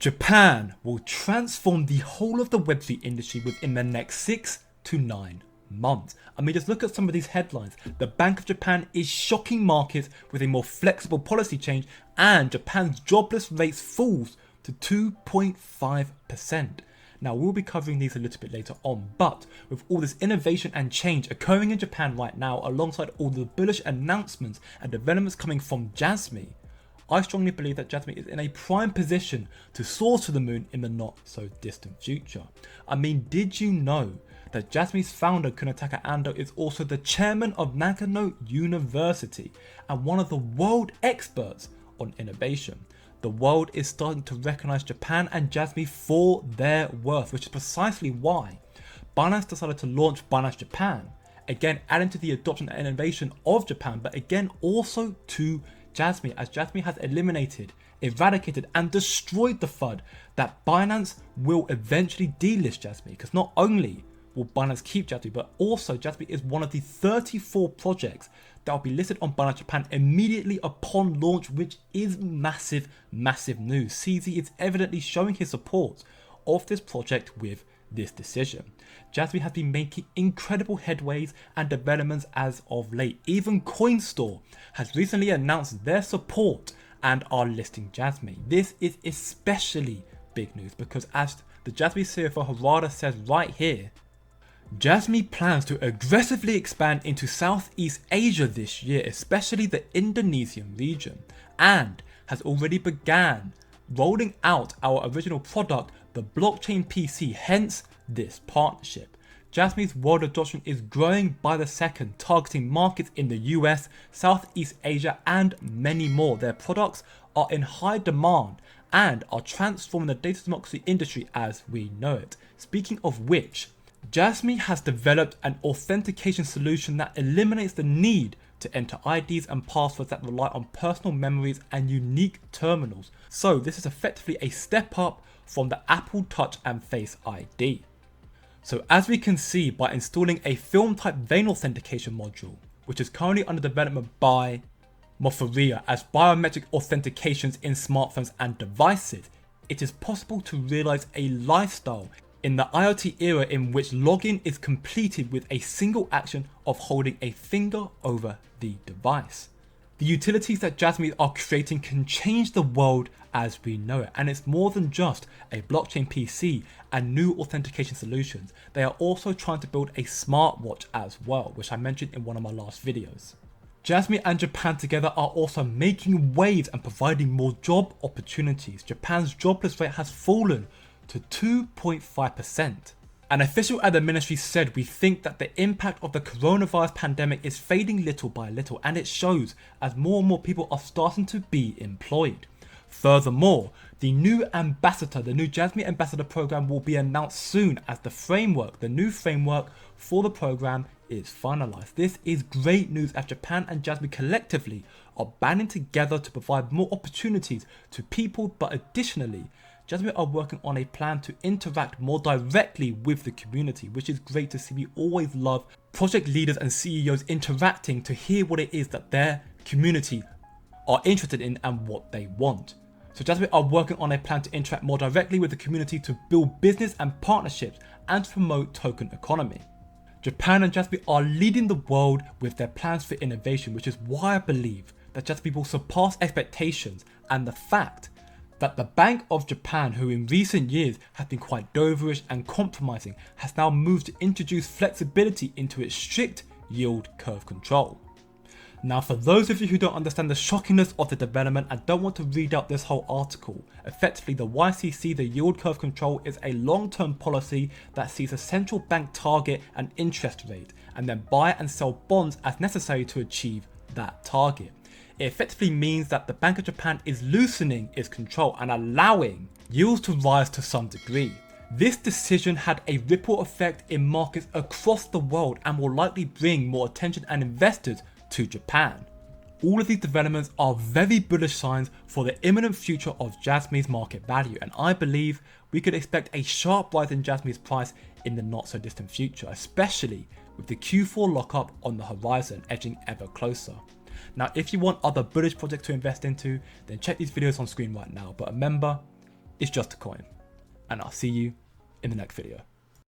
Japan will transform the whole of the Web3 industry within the next 6 to 9 months. I mean, just look at some of these headlines. The Bank of Japan is shocking markets with a more flexible policy change, and Japan's jobless rate falls to 2.5%. Now, we'll be covering these a little bit later on, but with all this innovation and change occurring in Japan right now, alongside all the bullish announcements and developments coming from Jasmy, I strongly believe that Jasmy is in a prime position to soar to the moon in the not so distant future. I mean, did you know that Jasmy's founder Kunataka Ando is also the chairman of Nagano University and one of the world experts on innovation? The world is starting to recognize Japan and Jasmy for their worth, which is precisely why Binance decided to launch Binance Japan, again adding to the adoption and innovation of Japan, but again also to Jasmy, as Jasmy has eliminated, eradicated and destroyed the FUD that Binance will eventually delist Jasmy, because not only will Binance keep Jasmy, but also Jasmy is one of the 34 projects that will be listed on Binance Japan immediately upon launch, which is massive news. CZ is evidently showing his support of this project with this decision. Jasmy has been making incredible headways and developments as of late. Even CoinStore has recently announced their support and are listing Jasmy. This is especially big news because, as the Jasmy CFO Harada says right here, Jasmy plans to aggressively expand into Southeast Asia this year, especially the Indonesian region, and has already began rolling out our original product, the blockchain PC, hence this partnership. Jasmy's world adoption is growing by the second, targeting markets in the US, Southeast Asia and many more. Their products are in high demand and are transforming the data democracy industry as we know it. Speaking of which, Jasmy has developed an authentication solution that eliminates the need to enter IDs and passwords that rely on personal memories and unique terminals. So this is effectively a step up from the Apple Touch and Face ID. So as we can see, by installing a film type vein authentication module, which is currently under development by Mofaria as biometric authentications in smartphones and devices, it is possible to realize a lifestyle in the IoT era in which login is completed with a single action of holding a finger over the device. The utilities that Jasmy are creating can change the world as we know it, and it's more than just a blockchain PC and new authentication solutions. They are also trying to build a smartwatch as well, which I mentioned in one of my last videos. Jasmy and Japan together are also making waves and providing more job opportunities. Japan's jobless rate has fallen to 2.5%. An official at the ministry said, "We think that the impact of the coronavirus pandemic is fading little by little, and it shows as more and more people are starting to be employed." Furthermore, the new Jasmy Ambassador program will be announced soon as the new framework for the program is finalized. This is great news as Japan and Jasmy collectively are banding together to provide more opportunities to people, but additionally, Jasmy are working on a plan to interact more directly with the community, which is great to see. We always love project leaders and CEOs interacting to hear what it is that their community are interested in and what they want. So Jasmy are working on a plan to interact more directly with the community to build business and partnerships and to promote token economy. Japan and Jasmy are leading the world with their plans for innovation, which is why I believe that Jasmy will surpass expectations, and the fact that the Bank of Japan, who in recent years has been quite doverish and compromising, has now moved to introduce flexibility into its strict yield curve control. Now, for those of you who don't understand the shockingness of the development and don't want to read out this whole article, effectively the YCC, the yield curve control, is a long-term policy that sees a central bank target an interest rate and then buy and sell bonds as necessary to achieve that target. It effectively means that the Bank of Japan is loosening its control and allowing yields to rise to some degree. This decision had a ripple effect in markets across the world and will likely bring more attention and investors to Japan. All of these developments are very bullish signs for the imminent future of Jasmy's market value, and I believe we could expect a sharp rise in Jasmy's price in the not so distant future, especially with the Q4 lockup on the horizon edging ever closer. Now, if you want other bullish projects to invest into, then check these videos on screen right now. But remember, is just a coin. And I'll see you in the next video.